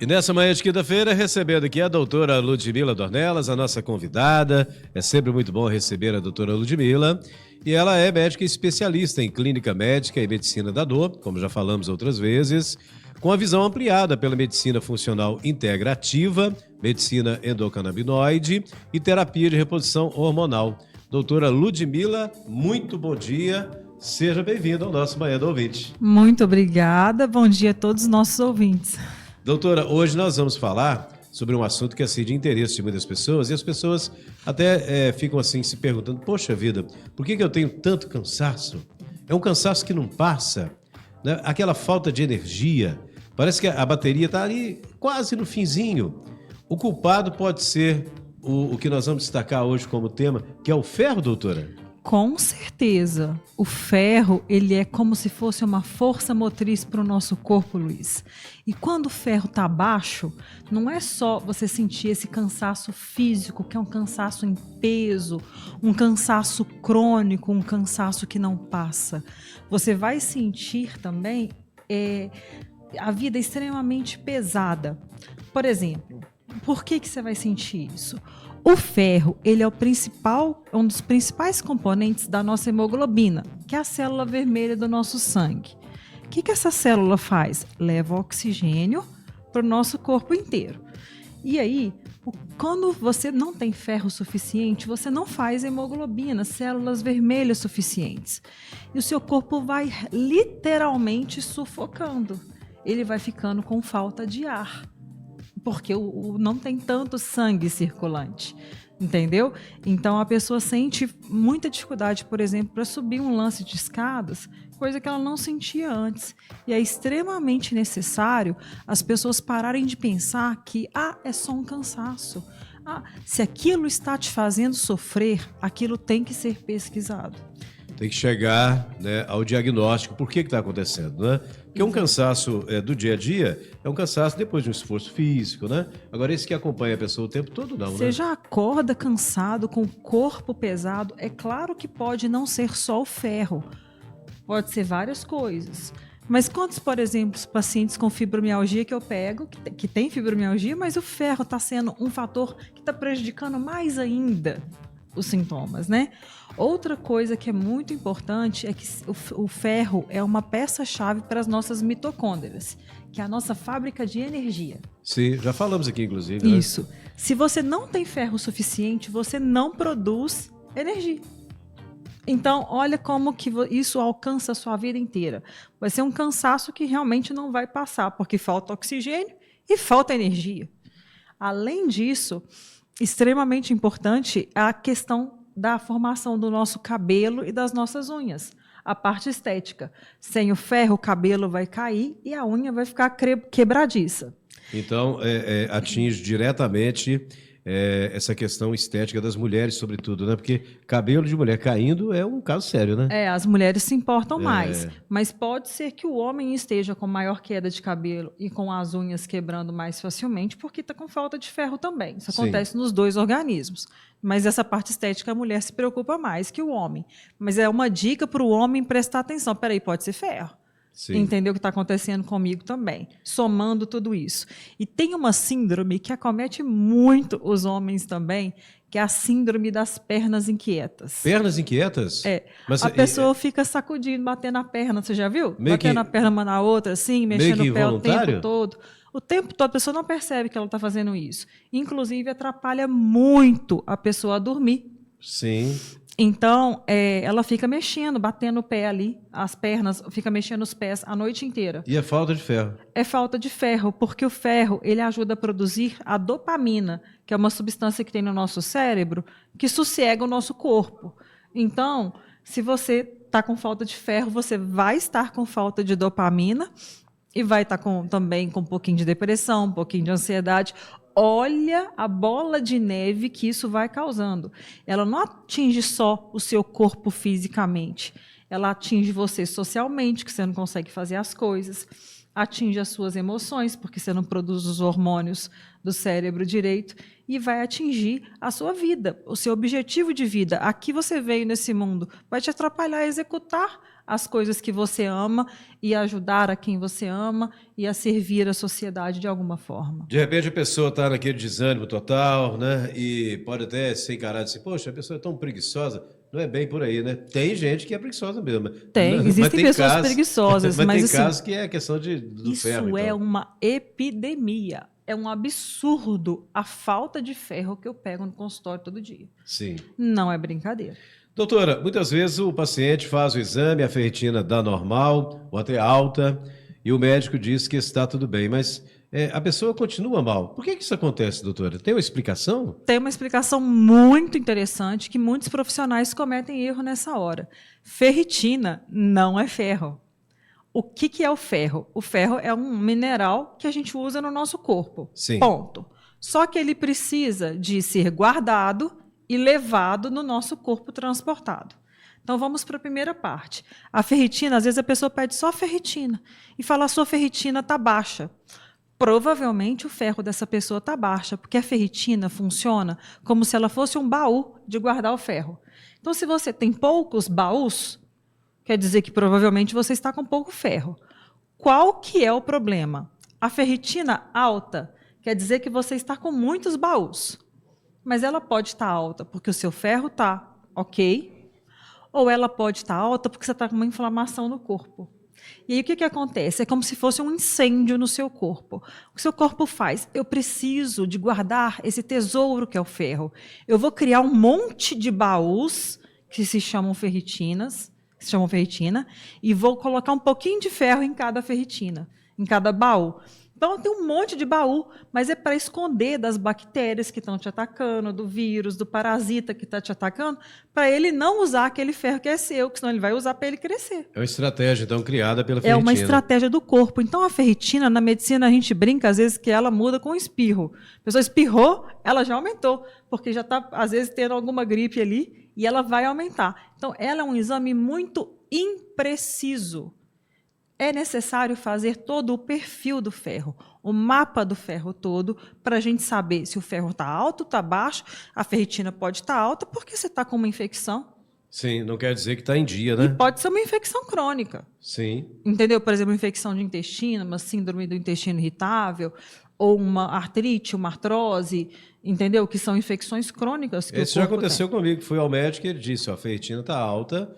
E nessa manhã de quinta-feira, recebendo aqui a doutora Ludmila Dornelas, a nossa convidada. É sempre muito bom receber a doutora Ludmila. E ela é médica especialista em clínica médica e medicina da dor, como já falamos outras vezes, com a visão ampliada pela medicina funcional integrativa, medicina endocannabinoide e terapia de reposição hormonal. Doutora Ludmila, muito bom dia. Seja bem-vinda ao nosso Manhã do Ouvinte. Muito obrigada. Bom dia a todos os nossos ouvintes. Doutora, hoje nós vamos falar sobre um assunto que é assim, de interesse de muitas pessoas, e as pessoas até ficam assim se perguntando, poxa vida, por que eu tenho tanto cansaço? É um cansaço que não passa, né? Aquela falta de energia, parece que a bateria está ali quase no finzinho. O culpado pode ser o que nós vamos destacar hoje como tema, que é o ferro, doutora? Com certeza. O ferro, ele é como se fosse uma força motriz para o nosso corpo, Luiz. E quando o ferro está baixo, não é só você sentir esse cansaço físico, que é um cansaço em peso, um cansaço crônico, um cansaço que não passa. Você vai sentir também a vida extremamente pesada. Por exemplo, por que você vai sentir isso? O ferro, ele é um dos principais componentes da nossa hemoglobina, que é a célula vermelha do nosso sangue. O que essa célula faz? Leva oxigênio para o nosso corpo inteiro. E aí, quando você não tem ferro suficiente, você não faz hemoglobina, células vermelhas suficientes. E o seu corpo vai literalmente sufocando. Ele vai ficando com falta de ar. Porque não tem tanto sangue circulante, entendeu? Então a pessoa sente muita dificuldade, por exemplo, para subir um lance de escadas, coisa que ela não sentia antes. E é extremamente necessário as pessoas pararem de pensar que é só um cansaço. Se aquilo está te fazendo sofrer, aquilo tem que ser pesquisado. Tem que chegar, né, ao diagnóstico, por que está acontecendo, né? Porque um cansaço do dia a dia é um cansaço depois de um esforço físico, né? Agora, esse que acompanha a pessoa o tempo todo, não, né? Você já acorda cansado, com o corpo pesado. É claro que pode não ser só o ferro, pode ser várias coisas. Mas quantos, por exemplo, os pacientes com fibromialgia que eu pego, que tem fibromialgia, mas o ferro está sendo um fator que está prejudicando mais ainda os sintomas, né? Outra coisa que é muito importante é que o ferro é uma peça-chave para as nossas mitocôndrias, que é a nossa fábrica de energia. Sim, já falamos aqui, inclusive, né? Isso. Se você não tem ferro suficiente, você não produz energia. Então, olha como que isso alcança a sua vida inteira. Vai ser um cansaço que realmente não vai passar, porque falta oxigênio e falta energia. Além disso, extremamente importante é a questão da formação do nosso cabelo e das nossas unhas. A parte estética. Sem o ferro, o cabelo vai cair e a unha vai ficar quebradiça. Então, atinge diretamente essa questão estética das mulheres, sobretudo, né? Porque cabelo de mulher caindo é um caso sério, né? As mulheres se importam mais. Mas pode ser que o homem esteja com maior queda de cabelo e com as unhas quebrando mais facilmente, porque está com falta de ferro também. Isso acontece nos dois organismos. Mas essa parte estética a mulher se preocupa mais que o homem. Mas é uma dica para o homem prestar atenção. Peraí, pode ser ferro. Sim. Entender o que está acontecendo comigo também, somando tudo isso. E tem uma síndrome que acomete muito os homens também, que é a síndrome das pernas inquietas. Pernas inquietas? Mas a pessoa fica sacudindo, batendo a perna, você já viu? Batendo a perna uma na outra, assim, mexendo o pé o tempo todo. O tempo todo, a pessoa não percebe que ela está fazendo isso. Inclusive, atrapalha muito a pessoa a dormir. Sim. Então, ela fica mexendo, batendo o pé ali, as pernas, fica mexendo os pés a noite inteira. E é falta de ferro? É falta de ferro, porque o ferro ele ajuda a produzir a dopamina, que é uma substância que tem no nosso cérebro, que sossega o nosso corpo. Então, se você está com falta de ferro, você vai estar com falta de dopamina e vai estar também com um pouquinho de depressão, um pouquinho de ansiedade. Olha a bola de neve que isso vai causando. Ela não atinge só o seu corpo fisicamente, ela atinge você socialmente, que você não consegue fazer as coisas, atinge as suas emoções, porque você não produz os hormônios do cérebro direito, e vai atingir a sua vida, o seu objetivo de vida. Aqui você veio nesse mundo, vai te atrapalhar a executar as coisas que você ama e ajudar a quem você ama e a servir a sociedade de alguma forma. De repente a pessoa está naquele desânimo total, né? E pode até ser encarada assim, poxa, a pessoa é tão preguiçosa. Não é bem por aí, né? Tem gente que é preguiçosa mesmo. Existem pessoas preguiçosas, mas tem assim, casos que é questão do ferro. Isso é Então. uma epidemia. É um absurdo a falta de ferro que eu pego no consultório todo dia. Sim. Não é brincadeira. Doutora, muitas vezes o paciente faz o exame, a ferritina dá normal ou até alta, e o médico diz que está tudo bem, mas a pessoa continua mal. Por que isso acontece, doutora? Tem uma explicação? Tem uma explicação muito interessante que muitos profissionais cometem erro nessa hora. Ferritina não é ferro. O que é o ferro? O ferro é um mineral que a gente usa no nosso corpo. Sim. Ponto. Só que ele precisa de ser guardado e levado no nosso corpo transportado. Então vamos para a primeira parte. A ferritina, às vezes a pessoa pede só ferritina e fala: a sua ferritina está baixa. Provavelmente o ferro dessa pessoa está baixa, porque a ferritina funciona como se ela fosse um baú de guardar o ferro. Então, se você tem poucos baús, quer dizer que provavelmente você está com pouco ferro. Qual que é o problema? A ferritina alta quer dizer que você está com muitos baús. Mas ela pode estar alta porque o seu ferro está ok, ou ela pode estar alta porque você está com uma inflamação no corpo. E aí o que acontece? É como se fosse um incêndio no seu corpo. O que o seu corpo faz? Eu preciso de guardar esse tesouro que é o ferro. Eu vou criar um monte de baús que se chamam ferritina, e vou colocar um pouquinho de ferro em cada ferritina, em cada baú. Então, tem um monte de baú, mas é para esconder das bactérias que estão te atacando, do vírus, do parasita que está te atacando, para ele não usar aquele ferro que é seu, que senão ele vai usar para ele crescer. É uma estratégia, então, criada pela ferritina. É uma estratégia do corpo. Então, a ferritina, na medicina, a gente brinca, às vezes, que ela muda com espirro. A pessoa espirrou, ela já aumentou, porque já está, às vezes, tendo alguma gripe ali, e ela vai aumentar. Então, ela é um exame muito impreciso. É necessário fazer todo o perfil do ferro, o mapa do ferro todo, para a gente saber se o ferro está alto, está baixo. A ferritina pode estar alta porque você está com uma infecção. Sim, não quer dizer que está em dia, né? E pode ser uma infecção crônica. Sim. Entendeu? Por exemplo, uma infecção de intestino, uma síndrome do intestino irritável, ou uma artrite, uma artrose, entendeu? Que são infecções crônicas que Isso o já corpo aconteceu tem. comigo. Fui ao médico e ele disse, ó, a ferritina está alta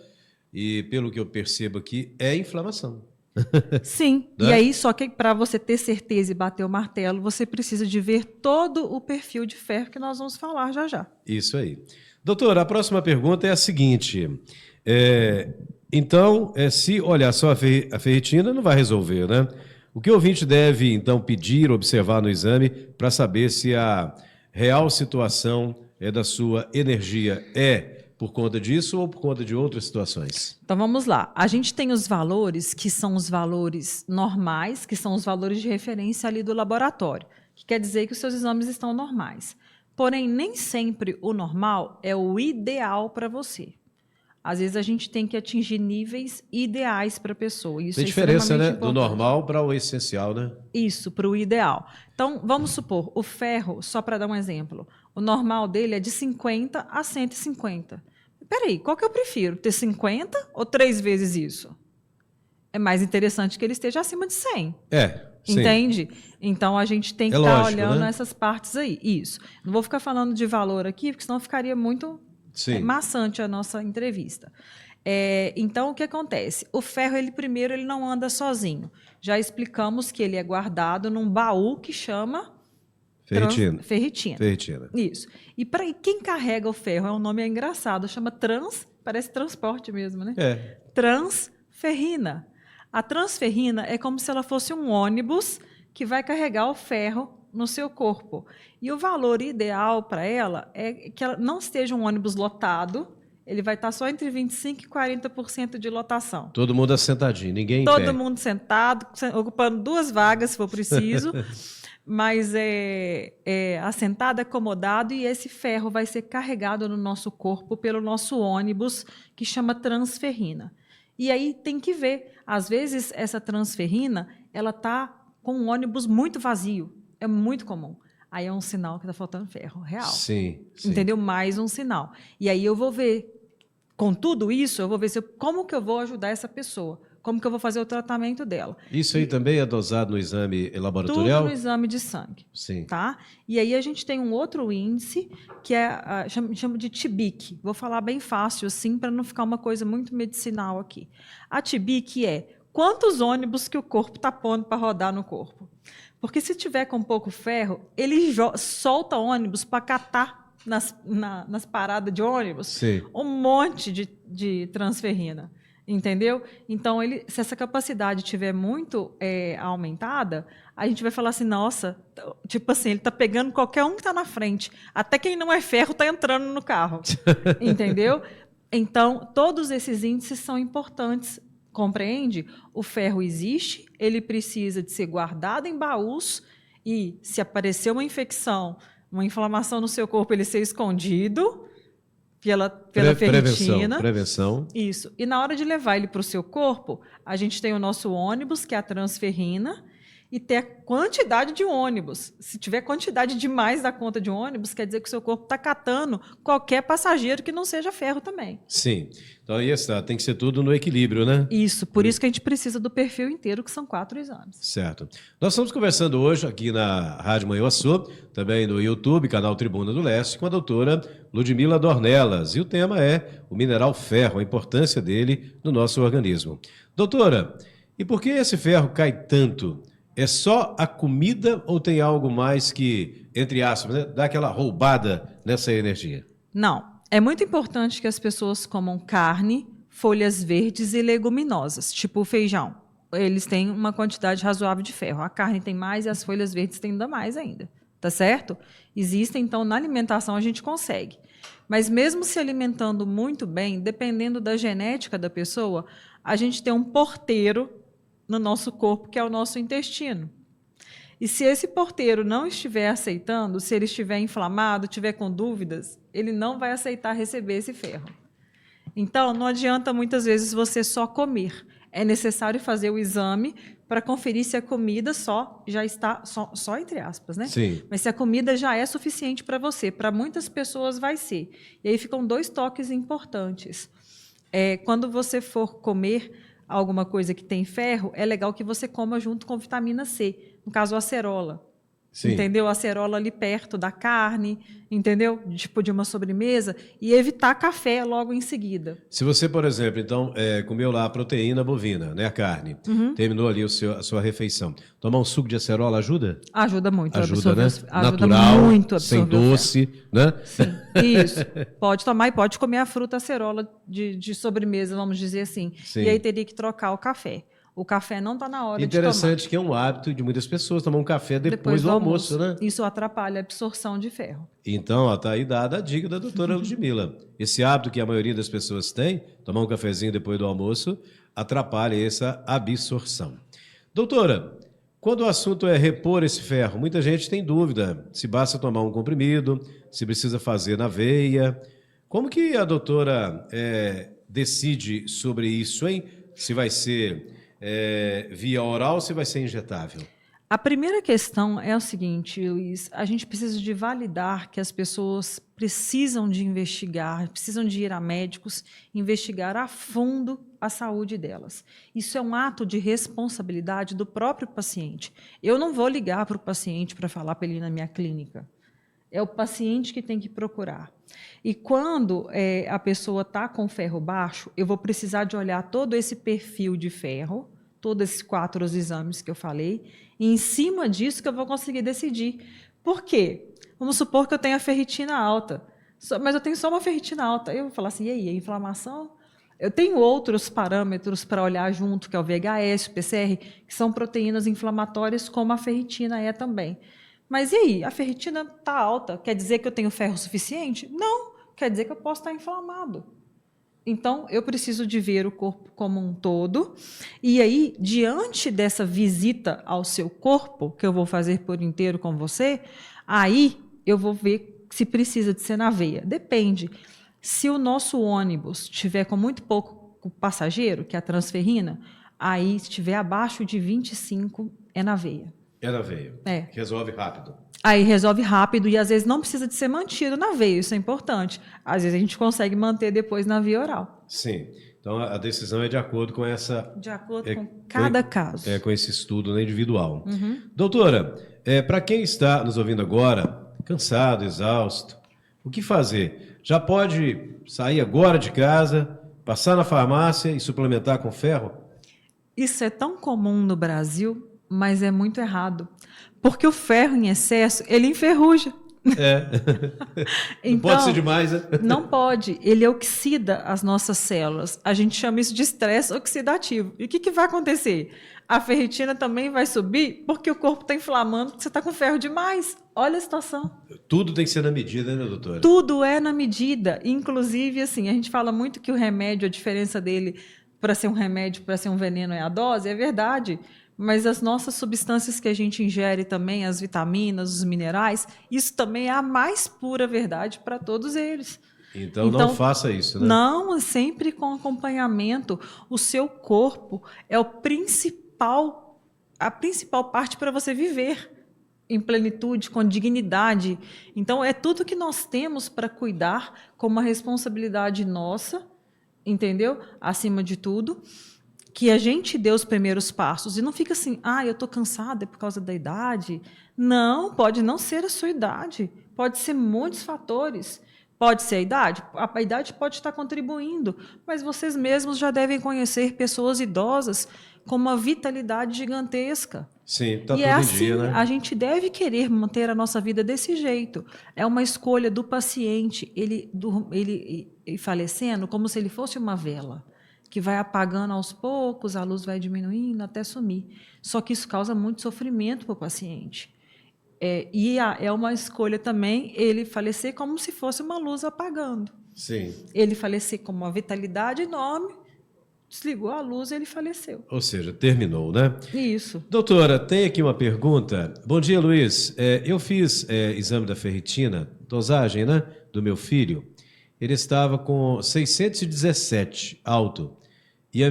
e, pelo que eu percebo aqui, é inflamação. Sim, Né? E aí, só que para você ter certeza e bater o martelo, você precisa de ver todo o perfil de ferro que nós vamos falar já já. Isso aí. Doutor, a próxima pergunta é a seguinte. Então, se olhar só a ferritina, não vai resolver, né? O que o ouvinte deve, então, pedir, observar no exame para saber se a real situação da sua energia é por conta disso ou por conta de outras situações? Então vamos lá. A gente tem os valores que são os valores normais, que são os valores de referência ali do laboratório, que quer dizer que os seus exames estão normais. Porém, nem sempre o normal é o ideal para você. Às vezes a gente tem que atingir níveis ideais para a pessoa. Isso tem é diferença, né? importante. Do normal para o essencial, né? Isso, para o ideal. Então, vamos supor, o ferro, só para dar um exemplo, o normal dele é de 50 a 150. Peraí, qual que eu prefiro? Ter 50 ou 3 vezes isso? É mais interessante que ele esteja acima de 100. Sim. Entende? Então, a gente tem que estar olhando, né? essas partes aí. Isso. Não vou ficar falando de valor aqui, porque senão ficaria muito maçante a nossa entrevista. Então, o que acontece? O ferro, primeiro, ele não anda sozinho. Já explicamos que ele é guardado num baú que chama... Ferritina. Isso. E para quem carrega o ferro, um nome engraçado, chama parece transporte mesmo, né? Transferrina. A transferrina é como se ela fosse um ônibus que vai carregar o ferro no seu corpo. E o valor ideal para ela é que ela não esteja um ônibus lotado, ele vai estar só entre 25% e 40% de lotação. Todo mundo assentadinho, ninguém em pé. Todo mundo sentado, ocupando 2 vagas, se for preciso. Mas assentado, acomodado, e esse ferro vai ser carregado no nosso corpo pelo nosso ônibus, que chama transferrina. E aí tem que ver, às vezes essa transferrina, ela está com um ônibus muito vazio, é muito comum. Aí é um sinal que está faltando ferro, real. Sim. Entendeu? Mais um sinal. E aí eu vou ver com tudo isso, eu vou ver como que eu vou ajudar essa pessoa, como que eu vou fazer o tratamento dela. Isso aí também é dosado no exame Tudo laboratorial? no exame de sangue. Sim. Tá? E aí a gente tem um outro índice, que é chama de TBIC. Vou falar bem fácil, assim, para não ficar uma coisa muito medicinal aqui. A TBIC é quantos ônibus que o corpo está pondo para rodar no corpo. Porque se tiver com pouco ferro, ele solta ônibus para catar nas paradas de ônibus Sim. um monte de transferrina. Entendeu? Então, se essa capacidade tiver muito aumentada, a gente vai falar assim, nossa, tipo assim, ele está pegando qualquer um que está na frente. Até quem não é ferro está entrando no carro. Entendeu? Então, todos esses índices são importantes. Compreende? O ferro existe, ele precisa de ser guardado em baús e, se aparecer uma infecção, uma inflamação no seu corpo, ele ser escondido pela ferritina. Prevenção. Isso. E na hora de levar ele para o seu corpo, a gente tem o nosso ônibus, que é a transferrina, e tem a quantidade de ônibus. Se tiver quantidade demais da conta de ônibus, quer dizer que o seu corpo está catando qualquer passageiro que não seja ferro também. Sim. Então aí está, tem que ser tudo no equilíbrio, né? Isso, por isso que a gente precisa do perfil inteiro, que são 4 exames. Certo. Nós estamos conversando hoje aqui na Rádio Manhuaçu, também no YouTube, canal Tribuna do Leste, com a doutora Ludmila Dornelas. E o tema é o mineral ferro, a importância dele no nosso organismo. Doutora, e por que esse ferro cai tanto? É só a comida ou tem algo mais que, entre aspas, né, dá aquela roubada nessa energia? Não. É muito importante que as pessoas comam carne, folhas verdes e leguminosas, tipo o feijão. Eles têm uma quantidade razoável de ferro. A carne tem mais e as folhas verdes têm ainda mais ainda. Tá certo? Existem, então, na alimentação a gente consegue. Mas mesmo se alimentando muito bem, dependendo da genética da pessoa, a gente tem um porteiro no nosso corpo, que é o nosso intestino. E se esse porteiro não estiver aceitando, se ele estiver inflamado, estiver com dúvidas, ele não vai aceitar receber esse ferro. Então, não adianta muitas vezes você só comer. É necessário fazer o exame para conferir se a comida já está, só entre aspas, né? Sim. Mas se a comida já é suficiente para você. Para muitas pessoas vai ser. E aí ficam 2 toques importantes. Quando você for comer alguma coisa que tem ferro, é legal que você coma junto com vitamina C, no caso a acerola. Sim. Entendeu? A acerola ali perto da carne, entendeu? Tipo de uma sobremesa, e evitar café logo em seguida. Se você, por exemplo, então, comeu lá a proteína bovina, né, a carne, terminou ali a sua refeição, tomar um suco de acerola ajuda? Ajuda muito. Ajuda, né? Ajuda Natural, muito a sem absorver o doce, né? Sim, isso. Pode tomar e pode comer a fruta acerola de sobremesa, vamos dizer assim. Sim. E aí teria que trocar o café. O café não está na hora de tomar. Interessante que é um hábito de muitas pessoas tomar um café depois do almoço, né? Isso atrapalha a absorção de ferro. Então, está aí dada a dica da doutora Ludmila. Esse hábito que a maioria das pessoas tem, tomar um cafezinho depois do almoço, atrapalha essa absorção. Doutora, quando o assunto é repor esse ferro, muita gente tem dúvida se basta tomar um comprimido, se precisa fazer na veia. Como que a doutora decide sobre isso, hein? Se vai ser via oral ou se vai ser injetável? A primeira questão é o seguinte, Luiz, a gente precisa de validar que as pessoas precisam de investigar, precisam de ir a médicos, investigar a fundo a saúde delas. Isso é um ato de responsabilidade do próprio paciente. Eu não vou ligar para o paciente para falar para ele ir na minha clínica. É o paciente que tem que procurar. E quando a pessoa está com ferro baixo, eu vou precisar de olhar todo esse perfil de ferro, todos esses 4 exames que eu falei, e em cima disso que eu vou conseguir decidir. Por quê? Vamos supor que eu tenho a ferritina alta, mas eu tenho só uma ferritina alta. Eu vou falar assim, e aí, a inflamação? Eu tenho outros parâmetros para olhar junto, que é o VHS, o PCR, que são proteínas inflamatórias, como a ferritina é também. Mas e aí, a ferritina está alta, quer dizer que eu tenho ferro suficiente? Não, quer dizer que eu posso estar inflamado. Então, eu preciso de ver o corpo como um todo. E aí, diante dessa visita ao seu corpo, que eu vou fazer por inteiro com você, aí eu vou ver se precisa de ser na veia. Depende. Se o nosso ônibus tiver com muito pouco passageiro, que é a transferrina, aí, se estiver abaixo de 25, é na veia. É na veia. É. Resolve rápido. Aí resolve rápido e às vezes não precisa de ser mantido na veia, isso é importante. Às vezes a gente consegue manter depois na via oral. Sim. Então a decisão é de acordo com essa. De acordo com cada caso. Com esse estudo, né, individual. Doutora, para quem está nos ouvindo agora, cansado, exausto, o que fazer? Já pode sair agora de casa, passar na farmácia e suplementar com ferro? Isso é tão comum no Brasil, mas é muito errado. Porque o ferro em excesso, ele enferruja. É. Não pode ser demais, né? Não pode. Ele oxida as nossas células. A gente chama isso de estresse oxidativo. E o que vai acontecer? A ferritina também vai subir porque o corpo está inflamando, porque você está com ferro demais. Olha a situação. Tudo tem que ser na medida, né, doutora? Tudo é na medida. Inclusive, assim, a gente fala muito que o remédio, a diferença dele para ser um remédio, para ser um veneno é a dose. É verdade. Mas as nossas substâncias que a gente ingere também, as vitaminas, os minerais, isso também é a mais pura verdade para todos eles. Então não faça isso, né? Não, sempre com acompanhamento. O seu corpo é a principal parte para você viver em plenitude, com dignidade. Então, é tudo que nós temos para cuidar como uma responsabilidade nossa, entendeu? Acima de tudo. Que a gente dê os primeiros passos e não fica assim, eu estou cansada por causa da idade. Não, pode não ser a sua idade, pode ser muitos fatores. Pode ser a idade pode estar contribuindo, mas vocês mesmos já devem conhecer pessoas idosas com uma vitalidade gigantesca. Sim, está tudo é em assim, dia, né? A gente deve querer manter a nossa vida desse jeito. É uma escolha do paciente, ele falecendo como se ele fosse uma vela, que vai apagando aos poucos, a luz vai diminuindo até sumir. Só que isso causa muito sofrimento para o paciente. É uma escolha também ele falecer como se fosse uma luz apagando. Sim. Ele falecer com uma vitalidade enorme, desligou a luz e ele faleceu. Ou seja, terminou, né? Isso. Doutora, tem aqui uma pergunta. Bom dia, Luiz. Eu fiz exame da ferritina, dosagem, né, do meu filho. Ele estava com 617 alto. E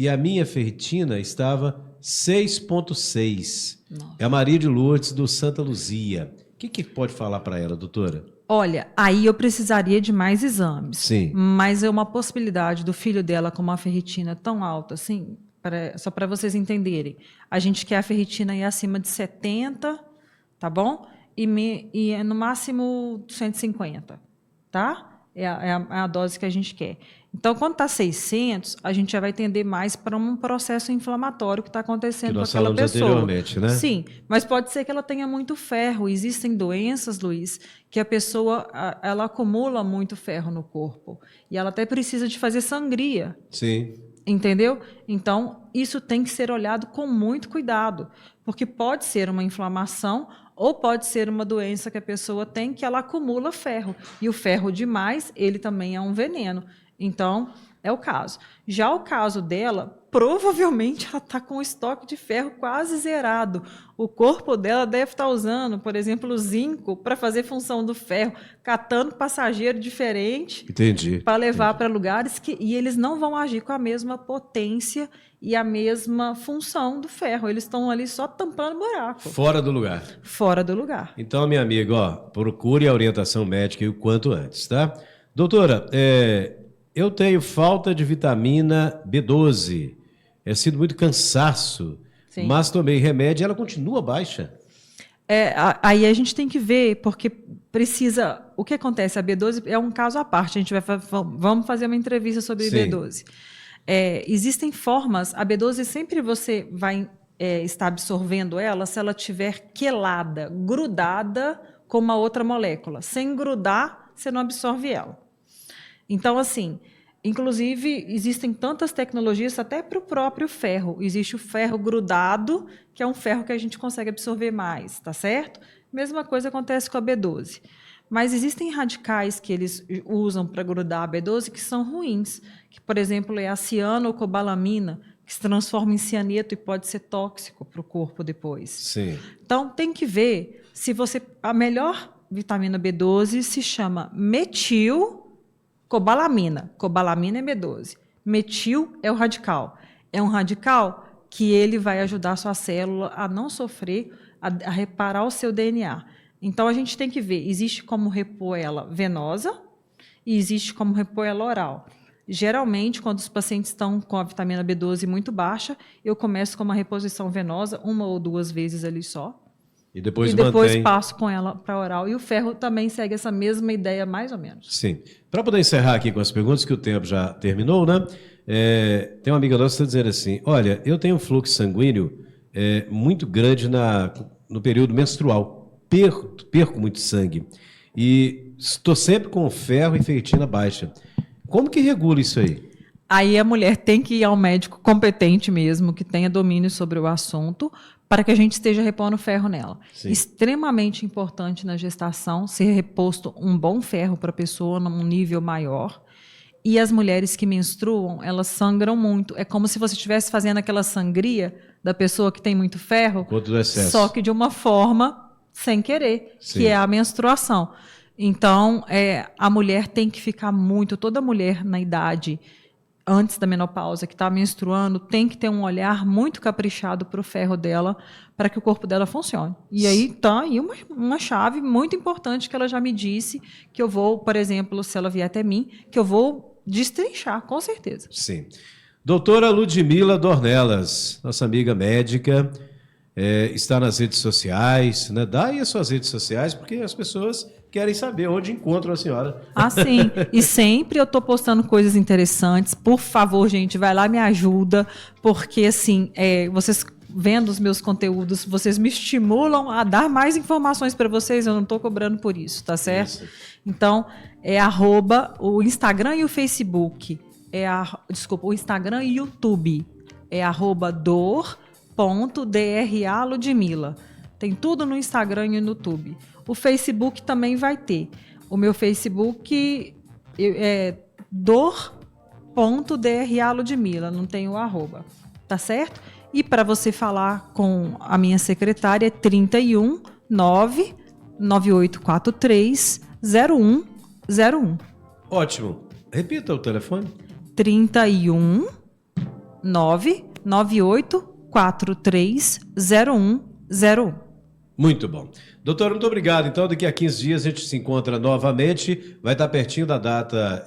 a minha ferritina estava 6,6. É a Maria de Lourdes do Santa Luzia. O que pode falar para ela, doutora? Olha, aí eu precisaria de mais exames. Sim. Mas é uma possibilidade do filho dela com uma ferritina tão alta, assim, só para vocês entenderem. A gente quer a ferritina ir acima de 70, tá bom? E no máximo 150, tá? É a dose que a gente quer. Então, quando está 600, a gente já vai tender mais para um processo inflamatório que está acontecendo com aquela pessoa. Que nós falamos anteriormente, né? Sim, mas pode ser que ela tenha muito ferro. Existem doenças, Luiz, que a pessoa ela acumula muito ferro no corpo. E ela até precisa de fazer sangria. Sim. Entendeu? Então, isso tem que ser olhado com muito cuidado, porque pode ser uma inflamação ou pode ser uma doença que a pessoa tem que ela acumula ferro. E o ferro demais, ele também é um veneno. Então, é o caso. Já o caso dela, provavelmente ela está com o estoque de ferro quase zerado. O corpo dela deve estar usando, por exemplo, o zinco para fazer função do ferro, catando passageiro diferente. Entendi. Para levar para lugares e eles não vão agir com a mesma potência e a mesma função do ferro. Eles estão ali só tampando buraco. Fora do lugar. Fora do lugar. Então, minha amiga, procure a orientação médica o quanto antes, tá? Doutora, eu tenho falta de vitamina B12. É sido muito cansaço. Sim. Mas tomei remédio e ela continua baixa. Aí a gente tem que ver, porque precisa... O que acontece? A B12 é um caso à parte. A gente vamos fazer uma entrevista sobre a B12. Existem formas... A B12 sempre você vai estar absorvendo ela se ela estiver quelada, grudada com uma outra molécula. Sem grudar, você não absorve ela. Então, assim, inclusive, existem tantas tecnologias até para o próprio ferro. Existe o ferro grudado, que é um ferro que a gente consegue absorver mais, tá certo? Mesma coisa acontece com a B12. Mas existem radicais que eles usam para grudar a B12 que são ruins, que, por exemplo, é a cianocobalamina, que se transforma em cianeto e pode ser tóxico para o corpo depois. Sim. Então, tem que ver se você... A melhor vitamina B12 se chama metilcobalamina. Cobalamina é B12. Metil é o radical. É um radical que ele vai ajudar a sua célula a não sofrer a reparar o seu DNA. Então, a gente tem que ver, existe como repor ela venosa e existe como repor ela oral. Geralmente, quando os pacientes estão com a vitamina B12 muito baixa, eu começo com uma reposição venosa, 1 ou 2 vezes ali só. E depois mantém. Passo com ela para oral. E o ferro também segue essa mesma ideia, mais ou menos. Sim. Para poder encerrar aqui com as perguntas, que o tempo já terminou, né? Tem uma amiga nossa que está dizendo assim, olha, eu tenho um fluxo sanguíneo muito grande no período menstrual. Perco muito sangue. E estou sempre com ferro e ferritina baixa. Como que regula isso aí? Aí a mulher tem que ir ao médico competente mesmo, que tenha domínio sobre o assunto, para que a gente esteja repondo ferro nela. Sim. Extremamente importante na gestação ser reposto um bom ferro para a pessoa num nível maior. E as mulheres que menstruam, elas sangram muito. É como se você estivesse fazendo aquela sangria da pessoa que tem muito ferro, quanto do excesso. Só que de uma forma sem querer, Sim. que é a menstruação. Então, a mulher tem que ficar muito, toda mulher na idade antes da menopausa que está menstruando tem que ter um olhar muito caprichado para o ferro dela, para que o corpo dela funcione. E aí está aí uma chave muito importante que ela já me disse, que eu vou, por exemplo, se ela vier até mim, que eu vou destrinchar, com certeza. Sim. Doutora Ludmila Dornelas, nossa amiga médica, está nas redes sociais, né? Dá aí as suas redes sociais, porque as pessoas querem saber onde encontram a senhora. Ah, sim. E sempre eu estou postando coisas interessantes. Por favor, gente, vai lá, me ajuda, porque, assim, vocês vendo os meus conteúdos, vocês me estimulam a dar mais informações para vocês, eu não estou cobrando por isso, tá certo? Isso. Então, o Instagram e o Facebook, o Instagram e o YouTube, @dor.DRA Ludmila. Tem tudo no Instagram e no YouTube. O Facebook também vai ter. O meu Facebook é dor.DRA Ludmila, não tem o @, tá certo? E para você falar com a minha secretária é 31 99843 0101. Ótimo. Repita o telefone. 31 99843 0101. Muito bom. Doutor, muito obrigado. Então, daqui a 15 dias a gente se encontra novamente. Vai estar pertinho da data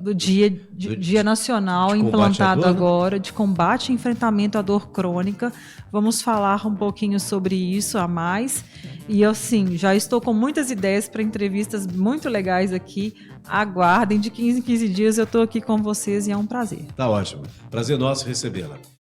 do Dia Nacional implantado agora, de combate e enfrentamento à dor crônica. Vamos falar um pouquinho sobre isso a mais. E eu, sim, já estou com muitas ideias para entrevistas muito legais aqui. Aguardem, de 15 em 15 dias eu estou aqui com vocês e é um prazer. Tá ótimo. Prazer nosso recebê-la.